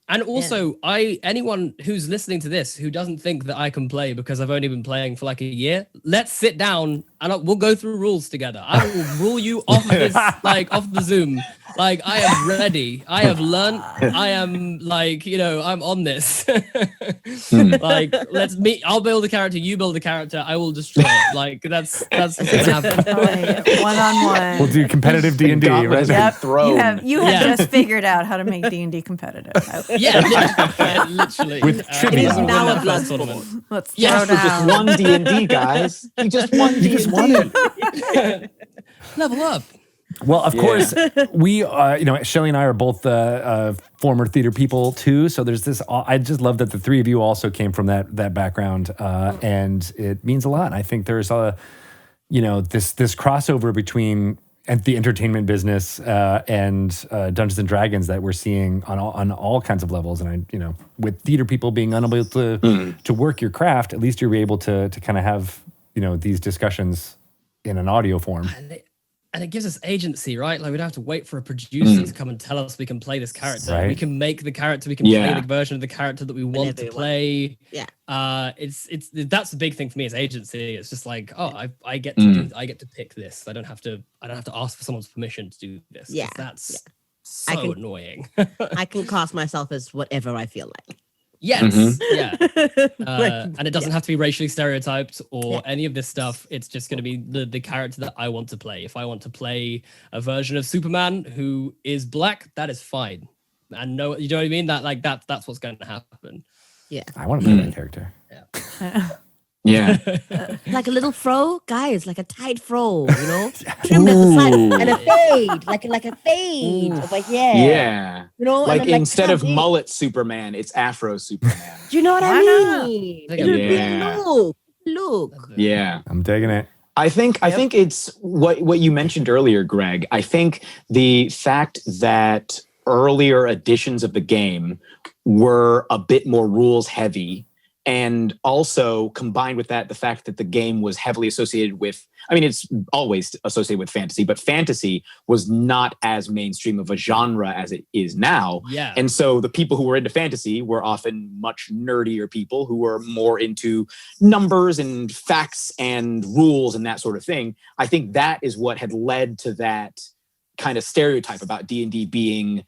And also, anyone who's listening to this who doesn't think that I can play because I've only been playing for like a year, let's sit down and we'll go through rules together. I will rule you off this, off the Zoom. Like, I am ready. I have learned. I am I'm on this. Like, let's meet. I'll build a character. You build a character. I will destroy it. Like, that's what's gonna happen. One-on-one. We'll do competitive D&D, right? Yep. Throne. You have just figured out how to make D&D competitive. Yeah, literally. With trivia. It is now a Win that blood first tournament. Let's Yes, throw for just down. one D&D, guys. He just won D&D. Level up. Well, of course, we, Shelley and I are both former theater people too. So there's this. I just love that the three of you also came from that background, and it means a lot. I think there's this crossover between the entertainment business and Dungeons and Dragons that we're seeing on all kinds of levels. And with theater people being unable to work your craft, at least you're able to kind of have these discussions in an audio form. And it gives us agency, right? Like we don't have to wait for a producer to come and tell us we can play this character. Right. We can make the character. We can play the version of the character that we want to play. Yeah. It's that's the big thing for me is agency. It's just like, I get to pick this. I don't have to ask for someone's permission to do this. Yeah. That's so annoying. I can cast myself as whatever I feel like. Yes, yeah. And it doesn't have to be racially stereotyped or any of this stuff. It's just going to be the character that I want to play. If I want to play a version of Superman who is black, that is fine. And no, you know what I mean? That's what's going to happen. Yeah. I want to play that character. Yeah. Yeah. Like a little fro, guys, like a tight fro, trimmed at the side and a fade, like a fade over here. Yeah. Like instead of mullet Superman, it's Afro Superman. Do you know what I mean? Not? It'll be look. Yeah. I'm digging it. I think it's what you mentioned earlier, Greg. I think the fact that earlier editions of the game were a bit more rules heavy, and also combined with that, the fact that the game was heavily associated with, it's always associated with fantasy, but fantasy was not as mainstream of a genre as it is now. Yeah. And so the people who were into fantasy were often much nerdier people who were more into numbers and facts and rules and that sort of thing. I think that is what had led to that kind of stereotype about D&D being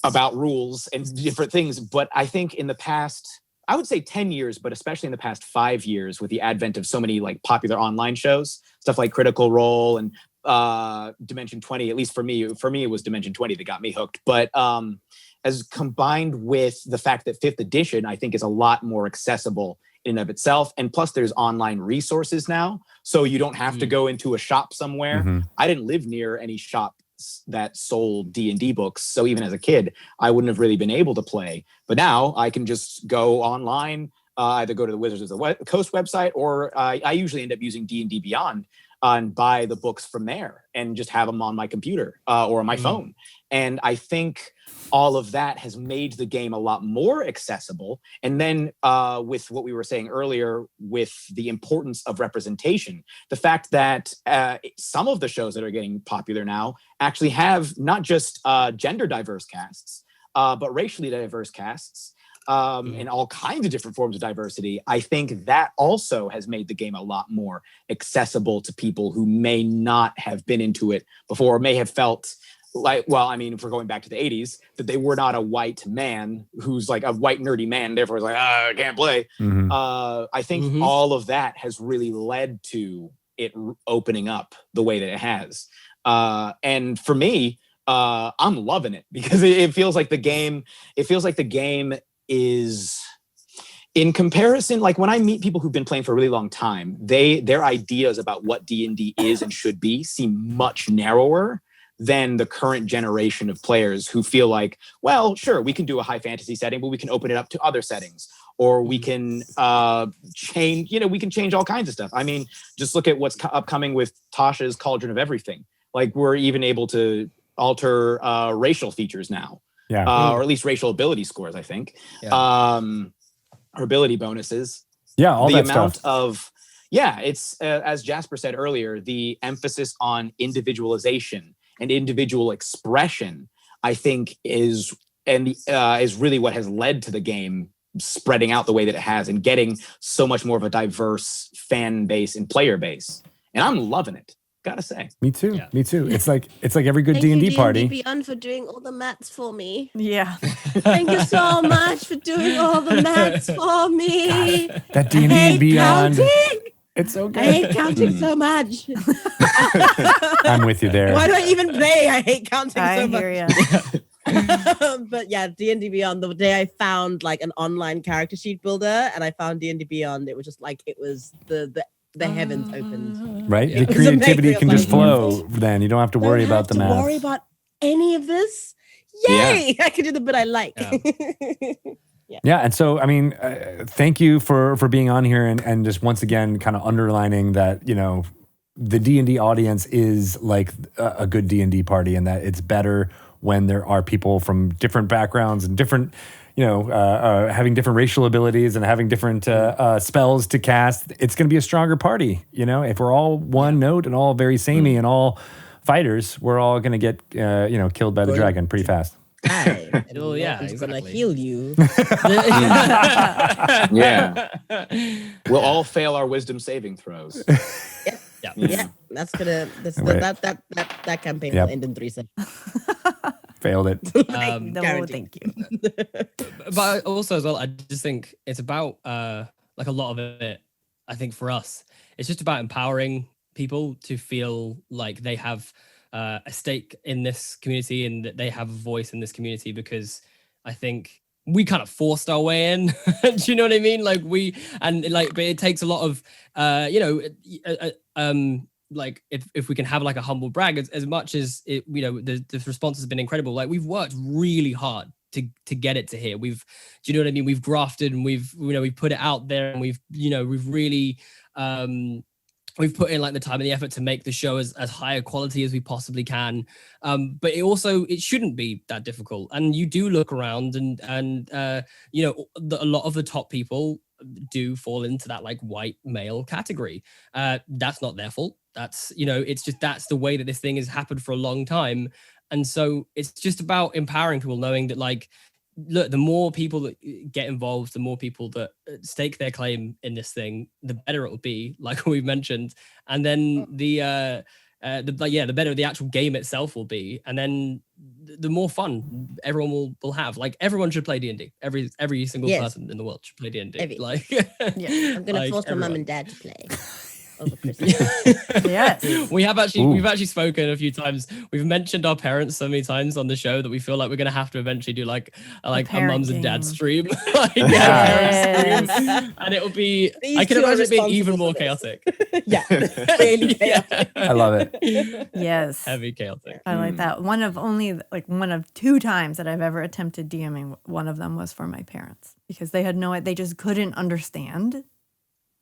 about rules and different things. But I think in the past, I would say 10 years, but especially in the past 5 years with the advent of so many popular online shows, stuff like Critical Role and Dimension 20, at least for me it was Dimension 20 that got me hooked. But as combined with the fact that 5th edition, I think is a lot more accessible in and of itself. And plus there's online resources now. So you don't have to go into a shop somewhere. Mm-hmm. I didn't live near any shop that sold D&D books. So even as a kid, I wouldn't have really been able to play. But now I can just go online, either go to the Wizards of the Coast website, or I usually end up using D&D Beyond and buy the books from there and just have them on my computer or on my phone. And I think all of that has made the game a lot more accessible. And then with what we were saying earlier, with the importance of representation, the fact that some of the shows that are getting popular now actually have not just gender diverse casts, but racially diverse casts, and all kinds of different forms of diversity. I think that also has made the game a lot more accessible to people who may not have been into it before, or may have felt like, if we're going back to the 80s, that they were not a white man who's like a white nerdy man, therefore is like, I can't play. Mm-hmm. I think all of that has really led to it opening up the way that it has. And for me, I'm loving it because it feels like the game is, in comparison, like when I meet people who've been playing for a really long time, their ideas about what D&D is and should be seem much narrower than the current generation of players who feel like, well, sure, we can do a high fantasy setting, but we can open it up to other settings, or we can change, we can change all kinds of stuff. Just look at what's upcoming with Tasha's Cauldron of Everything. Like, we're even able to alter racial features now, or at least racial ability scores, I think, or ability bonuses. Yeah, all the that amount stuff. of, it's as Jasper said earlier, the emphasis on individualization and individual expression, I think, is really what has led to the game spreading out the way that it has and getting so much more of a diverse fan base and player base. And I'm loving it, gotta say. Me too. Yeah. Me too. It's like every good D&D party. Thank you, Beyond, for doing all the maths for me. Yeah. Thank you so much for doing all the maths for me. That D&D Beyond. Counting. It's so good. I hate counting so much. I'm with you there. Why do I even play? I hate counting so much. I hear you. But yeah, D&D Beyond, the day I found like an online character sheet builder and I found D&D Beyond, it was just like, it was the the heavens opened. Right? Yeah. The creativity amazing. can just Like, flow then. You don't have to worry Don't about have the to math. worry about any of this. Yeah. Yay! I can do the bit I like. Yeah, and so I mean, thank you for being on here and just once again kind of underlining that, you know, the D&D audience is like a good D&D party, and that it's better when there are people from different backgrounds and different, you know, having different racial abilities and having different spells to cast. It's going to be a stronger party, you know. If we're all one note and all very samey and all fighters, we're all going to get, you know, killed by the dragon pretty fast. Hi. Well, yeah, I'm just gonna exactly. heal you. Yeah. We'll all fail our wisdom saving throws. Yeah. Yeah, that's gonna Wait. that campaign Yep. will end in 3 seconds. Failed it. No, Guaranteed. thank you. But also as well, I just think it's about like a lot of it. I think for us, it's just about empowering people to feel like they have a stake in this community and that they have a voice in this community, because I think we kind of forced our way in. Do you know what I mean? Like but it takes a lot of, you know, like if we can have like a humble brag, as much as it, you know, the response has been incredible. Like we've worked really hard to get it to here. Do you know what I mean? We've grafted and we've put it out there, and we've really, we've put in like the time and the effort to make the show as high a quality as we possibly can. But it shouldn't be that difficult. And you do look around and you know, a lot of the top people do fall into that like white male category. That's not their fault. That's, you know, it's just, that's the way that this thing has happened for a long time. And so it's just about empowering people, knowing that like, look, the more people that get involved, the more people that stake their claim in this thing, the better it will be, like we've mentioned. And then the better the actual game itself will be. And then the more fun everyone will have. Like everyone should play D&D. Every single person in the world should play D&D. Like, I'm gonna like force my mum everyone. and dad to play over Christmas. Yes. We've actually spoken a few times. We've mentioned our parents so many times on the show that we feel like we're gonna have to eventually do like a parent mums and dads game. stream. Like, Yes. stream. And it'll be, These I can two are imagine it being even responsible more for chaotic. Yeah, really chaotic. I love it. Yes. Heavy chaotic. I like that. One of 2 times that I've ever attempted DMing, one of them was for my parents, because they just couldn't understand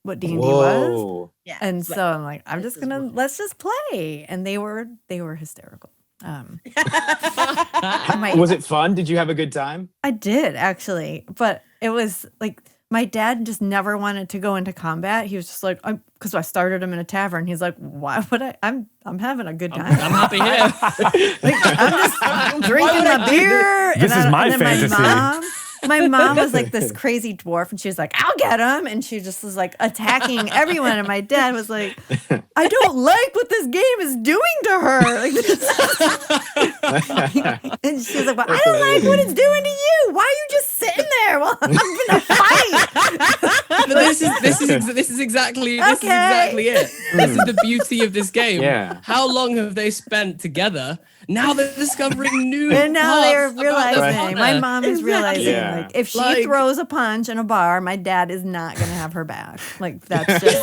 what D&D was. Whoa. Yeah, And it's so I'm like, this is let's just play. And they were hysterical. Was it fun? Did you have a good time? I did actually, but it was like my dad just never wanted to go into combat. He was just like, because I started him in a tavern. He's like, why would I? I'm having a good time. I'm happy here. Like, I'm just drinking my beer. This is my fantasy. My mom was like this crazy dwarf, and she was like, I'll get him. And she just was like attacking everyone. And my dad was like, I don't like what this game is doing to her. And she was like, well, I don't like what it's doing to you. Why are you just sitting there while I'm gonna fight? But this is exactly it. This is the beauty of this game. Yeah. How long have they spent together? Now they're discovering new And now they're parts about their realizing, my partner. mom is realizing, Yeah. like, if she Like- throws a punch in a bar, my dad is not going to have her back. Like, that's just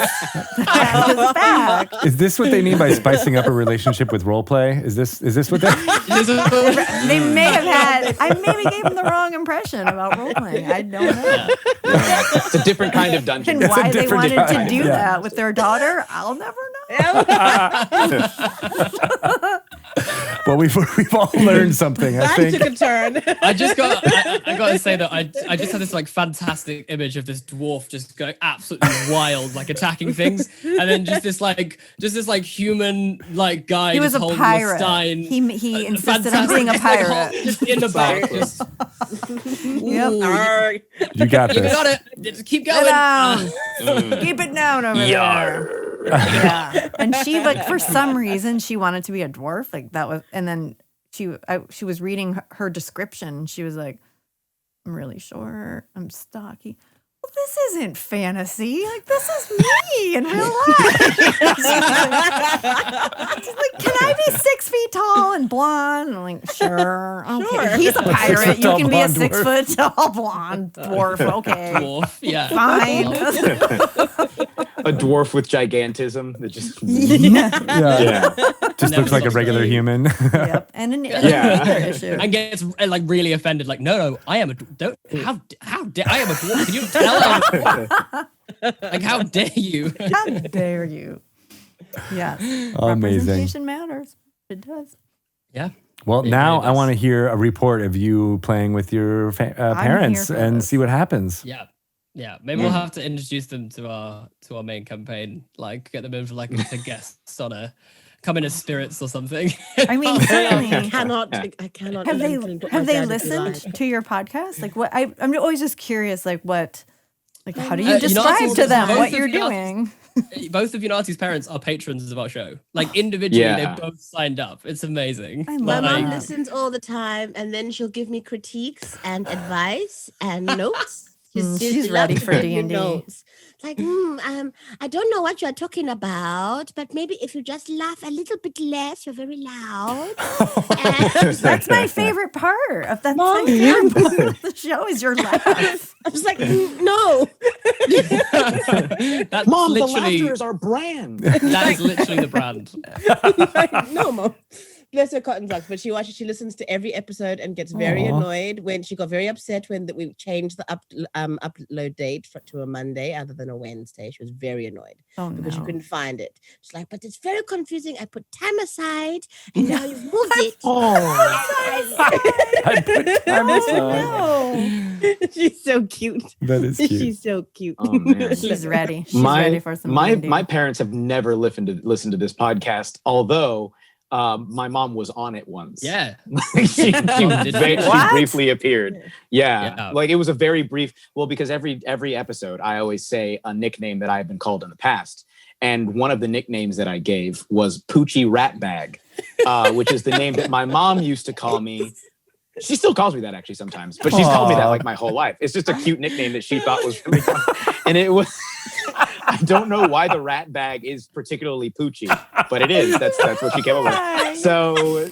fact. Is this what they mean by spicing up a relationship with role play? Is this what they They may have had, I maybe gave them the wrong impression about role playing. I don't know. It's a different kind of dungeon. And why they different wanted to kind, do yeah. that with their daughter, I'll never know. Well, we've all learned something. I That think. took a turn. I got to say that I just had this like fantastic image of this dwarf just going absolutely wild, like attacking things, and then just this human like guy. He was just a holding pirate. Stein. He insisted on being a pirate. Just in the back. Just, Yep. Ooh, You got you this. got it. Just keep Sit going. down. Keep it down over there. Yeah. And she, like, for some reason, she wanted to be a dwarf. Like, that was, and then she was reading her description. She was like, I'm really short. I'm stocky. Well, this isn't fantasy. Like, this is me in real life. She's like, can I be 6 feet tall and blonde? And I'm like, sure. Okay. Sure. He's a pirate. You tall can be a blonde 6 dwarf. foot tall blonde dwarf. Okay. Dwarf, yeah. Fine. A dwarf with gigantism that just Just looks like a regular human. Yep. And an anger issue. And gets like really offended. Like, no, I am a don't. How dare I am a dwarf? Can you tell I am a dwarf? Like, how dare you? How dare you? Yes. Amazing. Representation matters. It does. Yeah. Well, It now really I does. want to hear a report of you playing with your parents for and this. see what happens. Yeah. Yeah. Maybe we'll have to introduce them to our main campaign. Like, get them in for like a guests on a come in as spirits or something. I mean, certainly. I cannot. Have they imagine what my have they dad would be listened like. to your podcast? Like, what? I'm always just curious. Like, what? Like, how do you You know, describe it's to them both what of you're the doing? Both of Unati's parents are patrons of our show. Like, individually, Yeah. they both signed up. It's amazing. I My love mom that. listens all the time, and then she'll give me critiques and advice and notes. She's loves ready to for give me D&D. notes. Like, I don't know what you're talking about, but maybe if you just laugh a little bit less, you're very loud. And That's my favorite part of that. Mom, My favorite part of the show is your laugh. I was like, no. That's Mom, the literally laughter is our brand. that is literally the brand. Like, no, Mom. Bless her cotton socks, but she listens to every episode and gets very annoyed when she got very upset when we changed the upload date to a Monday other than a Wednesday. She was very annoyed because she No. couldn't find it. She's like, but it's very confusing. I put time aside and now you've moved it. I put time aside. No. She's so cute. That is cute. She's so cute. Oh, man. She's ready. She's ready for some D&D. my parents have never listened to this podcast, although my mom was on it once. Yeah. she What? briefly appeared. Yeah. Yeah. Like it was a very brief, because every episode I always say a nickname that I've been called in the past. And one of the nicknames that I gave was Poochie Ratbag, which is the name that my mom used to call me. She still calls me that actually sometimes, but she's called me that like my whole life. It's just a cute nickname that she thought was really fun. And it was, I don't know why the rat bag is particularly Poochie, but it is. That's what she came up with. So,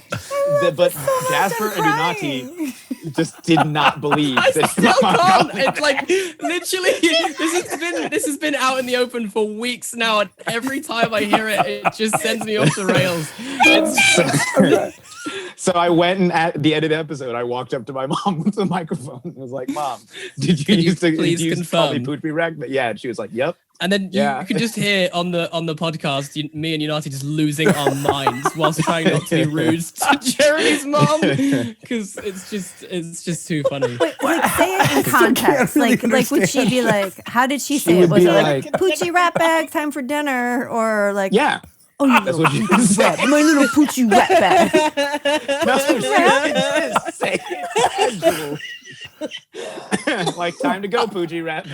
but Jasper and Unati just did not believe I that still my mom can't. called me It's like literally this has been out in the open for weeks now, and every time I hear it, it just sends me off the rails. So I went and at the end of the episode, I walked up to my mom with the microphone and was like, "Mom, did you Can you used to please call me confirm?" Poochie Rag?" Yeah, and she was like, "Yep." And then Yeah. you could just hear on the podcast, me and Unati just losing our minds whilst trying not to be rude to Jeremy's mom, because it's just too funny. Wait, like say it in context. really Like would she be like, how did she say it? would Was be it like like- Poochie rat bag, time for dinner? Or like Yeah, oh you that's little what she would say. my little Poochie rat bag. That's what she did say. Like time to go, Poochie Rat.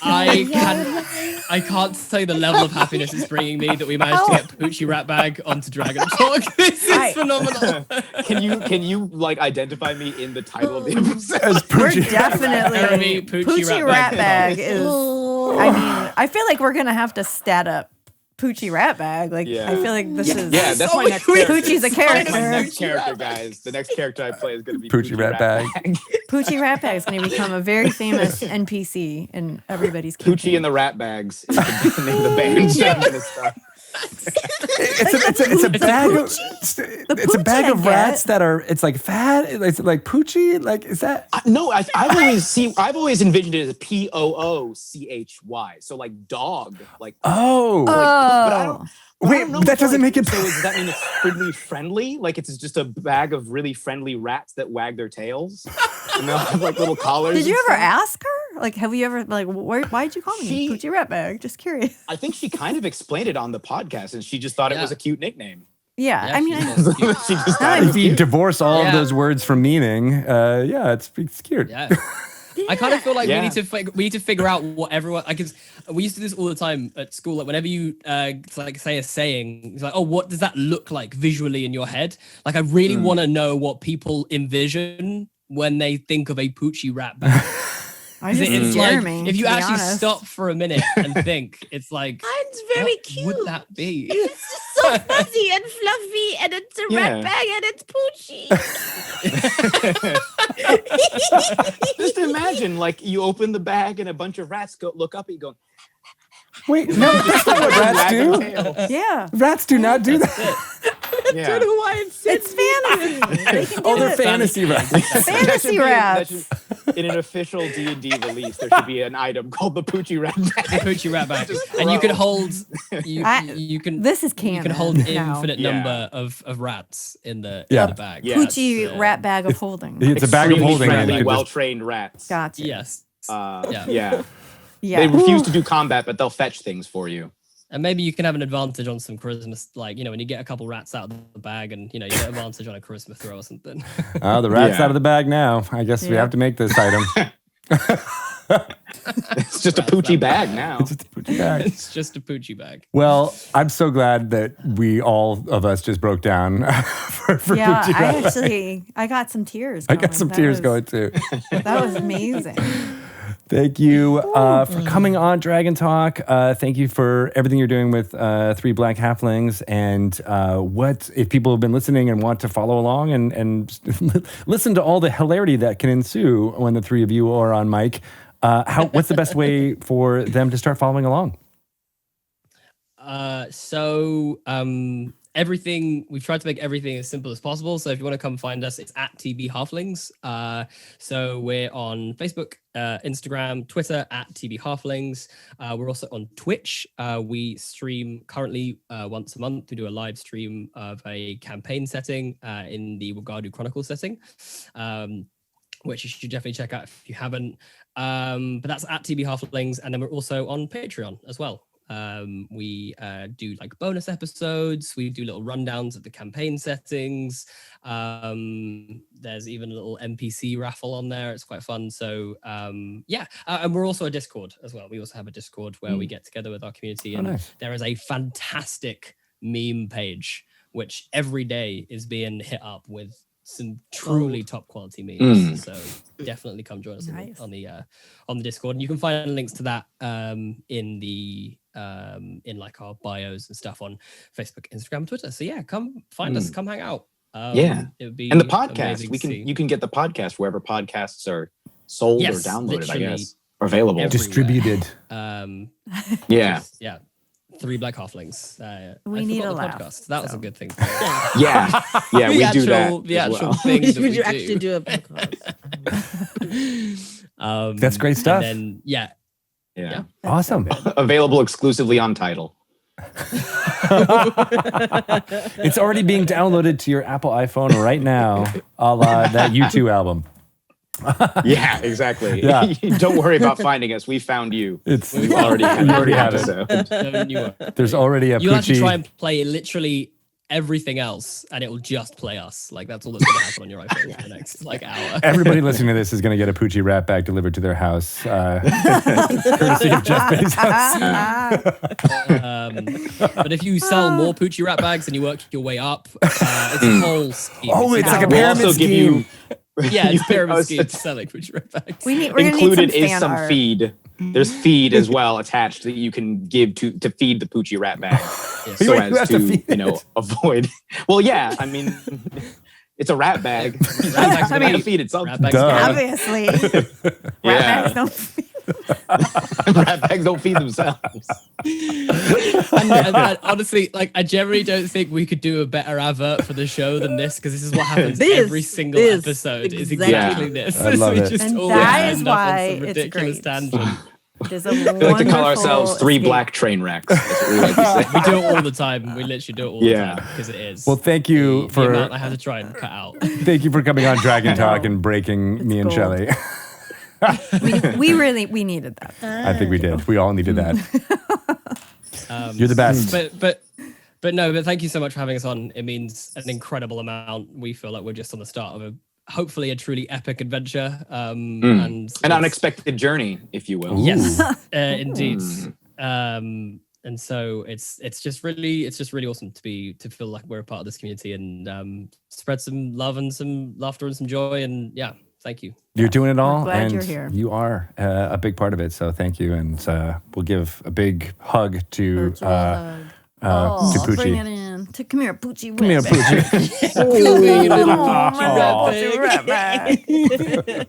I can't say the level of happiness it's bringing me that we managed to get Poochie Rat Bag onto Dragon Talk. This is Right. phenomenal. Can you like identify me in the title of the episode? As We're Poochie. definitely Jeremy, Poochie rat rat bag. bag is. I mean, I feel like we're gonna have to stat up Poochie rat bag. Like Yeah. I feel like this is. Yeah, that's my So next weird. character. Poochie's a That's character. my next character, guys. The next character I play is going to be Poochie Rat Bag. Poochie rat bag is going to become a very famous NPC in everybody's Poochie campaign. and the Rat Bags is the name of the band. So I'm gonna start. It's a bag of it's a Poochie bag I of rats get. that are it's like fat. It's like Poochie. Like is that? No, I've always envisioned it as Poochy. So like dog, like. Oh, But I Oh, don't. Wait, I don't know that if, doesn't make it- So does that mean it's really friendly? Like it's just a bag of really friendly rats that wag their tails, and they'll have like little collars. did you and ever stuff? ask her? Like, have you ever like why'd you call me She- Poochie rat bag? Just curious. I think she kind of explained it on the podcast, and she just thought it was Yeah. a cute nickname. Yeah, Yeah, I mean, She just thought it if was you cute. divorce all of Yeah. those words from meaning, yeah, it's cute. Yeah. I kind of feel like Yeah. we need to figure out what everyone. Because we used to do this all the time at school. Like whenever you like say a saying, it's like, oh, what does that look like visually in your head? Like I really want to know what people envision when they think of a Poochie rat bag. I just It's Jeremy. like if you to be actually honest. stop for a minute and think, it's like Mine's very what cute. would that be? It's just so fuzzy and fluffy, and it's a Yeah. rat bag, and it's Poochie. Just imagine, like, you open the bag and a bunch of rats look up at you going, Wait, no, that's not what rats do. Yeah. Rats do not do that. Yeah. Don't know why It's fantasy. They can do They're it. fantasy rats. Fantasy rats. In an official D&D release, there should be an item called the Poochie Rat Bag. Poochie rat bag, and you can hold. You can. This is You canon. can hold now. infinite Yeah. number of rats in the bag. Yeah. Poochie Yes. rat bag of holding. It's a bag of Extremely holding. friendly, and you could just- well-trained rats. Gotcha. Yes. Yeah. Yeah. Yeah. They refuse to do combat, but they'll fetch things for you. And maybe you can have an advantage on some charisma, like, when you get a couple rats out of the bag and, you get an advantage on a charisma throw or something. Oh, the rat's Yeah. out of the bag now. I guess we Yeah. have to make this item. It's just a Poochie bag now. It's just a Poochie bag. It's just a Poochie bag. Well, I'm so glad that we all of us just broke down for Yeah, Poochie rat bag. I got some tears. I got some That tears was- going too. That was amazing. Thank you for coming on Dragon Talk. Thank you for everything you're doing with Three Black Halflings. And what if people have been listening and want to follow along and listen to all the hilarity that can ensue when the three of you are on mic? What's the best way for them to start following along? Everything, we've tried to make everything as simple as possible. So if you want to come find us, it's at TB Halflings. So we're on Facebook, Instagram, Twitter at TB Halflings. We're also on Twitch. We stream currently once a month. We do a live stream of a campaign setting in the Wagadu Chronicle setting, which you should definitely check out if you haven't. But that's at TB Halflings. And then we're also on Patreon as well. We do like bonus episodes. We do little rundowns of the campaign settings. There's even a little NPC raffle on there. It's quite fun. So and we're also a Discord as well. We also have a Discord where we get together with our community. And nice. there is a fantastic meme page which every day is being hit up with some truly top quality memes. So definitely come join us Nice. on the Discord, and you can find links to that in the in like our bios and stuff on Facebook, Instagram, Twitter. So yeah, come find us, come hang out. Yeah. It would be And the podcast, amazing to see. you can get the podcast wherever podcasts are sold Yes, or downloaded, I literally guess, or available. everywhere. Distributed. Yeah. Yeah. Three Black Halflings. We I need forgot a the laugh, podcast. That was a so. good thing. Yeah. Yeah, we do that. The as actual well. thing that Would we you actually do. do a podcast? That's great stuff. And then, yeah. Yeah. Awesome. Available exclusively on Tidal. It's already being downloaded to your Apple iPhone right now, a la that U2 album. Yeah, exactly. Yeah. Don't worry about finding us. We found you. It's We already have, You already have it. episode. Don't you worry. There's already a You'll have to try Poochie. and play literally everything else, and it will just play us. Like that's all that's going to happen on your iPhone for the next hour. Everybody listening to this is going to get a Poochie rat bag delivered to their house, courtesy of Jeff Bezos. But if you sell more Poochie rat bags and you work your way up, it's a whole scheme. Oh, it's like a We'll pyramid also give scheme. you Yeah, it's pyramid Oh, scheme selling Poochie rat bags. We're gonna need some included is fan some art. feed. There's feed as well attached that you can give to feed the Poochie rat bag, so You as have to to feed it. avoid. Well, yeah, I mean, it's a rat bag. Rat bag's gonna feed it something. Rat bags Duh. gonna- Obviously, Yeah, rat bags don't. rat bags don't feed themselves. and honestly, like I generally don't think we could do a better advert for the show than this, because this is what happens This every single is episode. Is exactly. exactly this. I love We it. just And always that end is up on why some it's ridiculous great. tangent. It is a We like to call wonderful ourselves three escape. black train wrecks. That's what we like to say. We do it all the time. We literally do it all the Yeah. time because it is. Well, thank you the amount I for had to try and cut out. coming on Dragon Talk and breaking me and gold. Shelley. We really needed that. I think we did. We all needed that. You're the best. But thank you so much for having us on. It means an incredible amount. We feel like we're just on the start of hopefully a truly epic adventure. And An it's- unexpected journey, if you will. Yes, indeed. And so it's just really awesome to feel like we're a part of this community and spread some love and some laughter and some joy. And yeah, thank you. You're doing it all, glad and you're here. you are a big part of it. So thank you, and we'll give a big hug to Oh, bring Poochie. it in. Come here, Poochie. Come here, Poochie. Come here, you little Oh, Poochie my rat little Poochie pig. rat bag.